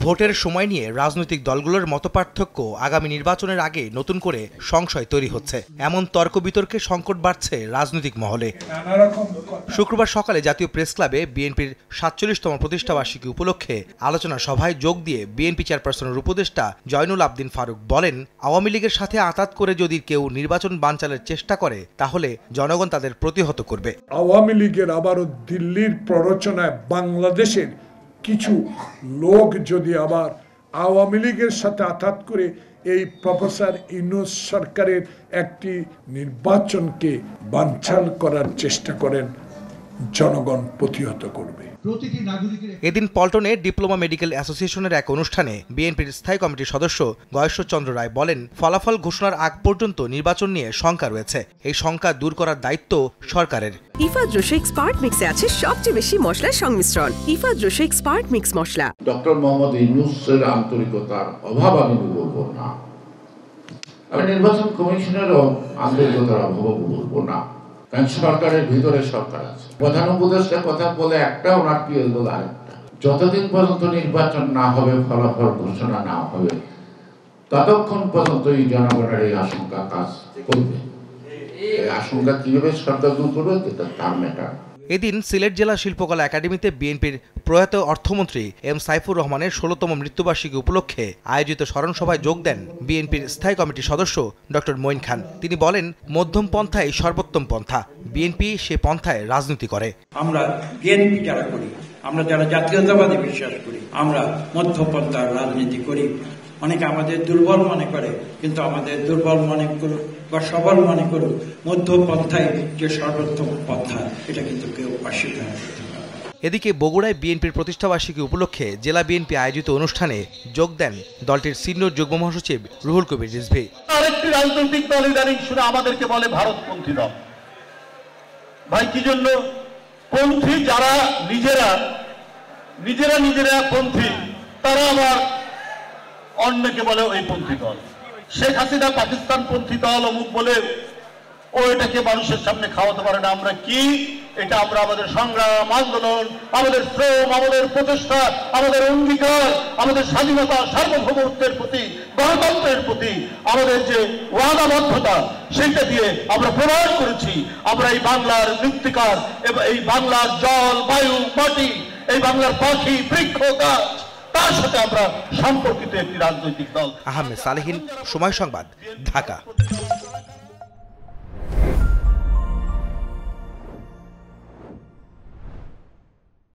ভোটের সময় নিয়ে রাজনৈতিক দলগুলোর মতপার্থক্য আগামী নির্বাচনের আগে নতুন করে সংশয় তৈরি হচ্ছে, এমন তর্ক বিতর্কে সংকট বাড়ছে রাজনৈতিক মহলে। শুক্রবার সকালে জাতীয় প্রেস ক্লাবে বিএনপির ৪৭তম প্রতিষ্ঠাবার্ষিকী উপলক্ষে আলোচনা সভায় যোগ দিয়ে বিএনপি চেয়ারপারসনের উপদেষ্টা জয়নুল আবদিন ফারুক বলেন, আওয়ামী লীগের সাথে আঁতাত করে যদি কেউ নির্বাচন বানচালের চেষ্টা করে তাহলে জনগণ তাদের প্রতিহত করবে। আওয়ামী লীগের আবারও দিল্লির প্ররোচনায় বাংলাদেশের কিছু লোক যদি আবার আওয়ামী লীগের সাথে আঘাত করে এই প্রফেসর ইউনূস সরকারের একটি নির্বাচনকে বানচাল করার চেষ্টা করেন, জনগণ প্রতিহত করবে। এদিন পল্টনে ডিপ্লোমা মেডিকেল অ্যাসোসিয়েশনের এক অনুষ্ঠানে বিএনপির স্থায়ী কমিটির সদস্য গয়েশ্বরচন্দ্র রায় বলেন, ফলাফল ঘোষণার আগ পর্যন্ত নির্বাচন নিয়ে শঙ্কা রয়েছে, এই শঙ্কা দূর করার দায়িত্ব সরকারের। ইফাদ রোশেক স্পার্ট মিক্সে আছে সবচেয়ে বেশি মশলার সংমিশ্রণ। ইফাদ রোশেক স্পার্ট মিক্স মশলা। ডক্টর মোহাম্মদ ইউনূসের আন্তরিকতার অভাব আমি বলবো না, আমি নির্বাচন কমিশনেরও আন্তরিকতার অভাব বলবো না, কারণ সরকারের ভিতরে সরকার আছে। প্রধান উপদেষ্টা কথা বলে একটা, ওনার পিএস বলে আরেকটা। যতদিন পর্যন্ত নির্বাচন না হবে, ফলাফল ঘোষণা না হবে, ততক্ষণ পর্যন্ত এই জনগণের এই আশঙ্কা কাজ করবে। এই আশঙ্কা কিভাবে সরকার দূর করবে তার ম্যাটার। এদিন সিলেট জেলা শিল্পকলা একাডেমিতে বিএনপির প্রয়াত অর্থমন্ত্রী এম সাইফুর রহমানের ১৬তম মৃত্যুবার্ষিকী উপলক্ষে আয়োজিত স্মরণ সভায় যোগ দেন বিএনপির স্থায়ী কমিটির সদস্য ডক্টর মঈন খান। তিনি বলেন, মধ্যম পন্থাই সর্বোত্তম পন্থা, বিএনপি সে পন্থায় রাজনীতি করে। আমরা বিএনপি যারা করি, আমরা যারা জাতীয়তাবাদী বিশ্বাস করি, আমরা মধ্যপন্থার রাজনীতি করি। অনেকে আমাদের দুর্বল মনে করে, কিন্তু আমাদের দুর্বল মনে করুক বা সবল মনে করুক, মধ্যপন্থায় যে সর্বোত্তম পন্থা, এটা কিন্তু কেউ অস্বীকার করতে পারে না। এদিকে বগুড়ায় বিএনপির প্রতিষ্ঠাবার্ষিকী উপলক্ষে জেলা বিএনপি আয়োজিত অনুষ্ঠানে যোগ দেন দলটির সিনিয়র যুগ্ম মহাসচিব রুহুল কবির রিজভী। আরেকটি রাজনৈতিক দল ইদানিং শুনে আমাদেরকে বলে ভারতপন্থী দল। ভাই, কি জন্য পন্থী? যারা নিজেরা পন্থী, তারা আবার অন্যকে বলে ওই পন্থী দল। শেখ হাসিনা পাকিস্তান পন্থী দল অমুক বলে ও এটাকে মানুষের সামনে খাওয়াতে পারে না। আমরা কি? এটা আমরা আমাদের সংগ্রাম, আন্দোলন, আমাদের শ্রম, আমাদের প্রচেষ্টা, আমাদের অঙ্গীকার, আমাদের স্বাধীনতা, সার্বভৌমত্বের প্রতি, গণতন্ত্রের প্রতি আমাদের যে ওয়াদাবদ্ধতা, সেইটা দিয়ে আমরা প্রমাণ করেছি আমরা এই বাংলার মৃত্তিকার, এই বাংলার জল, বায়ু, মাটি, এই বাংলার পাখি, বৃক্ষ, গাছ, তার সাথে আমরা সম্পর্কিত একটি রাজনৈতিক দল। আহমেদ সালেহীন, সময় সংবাদ, ঢাকা।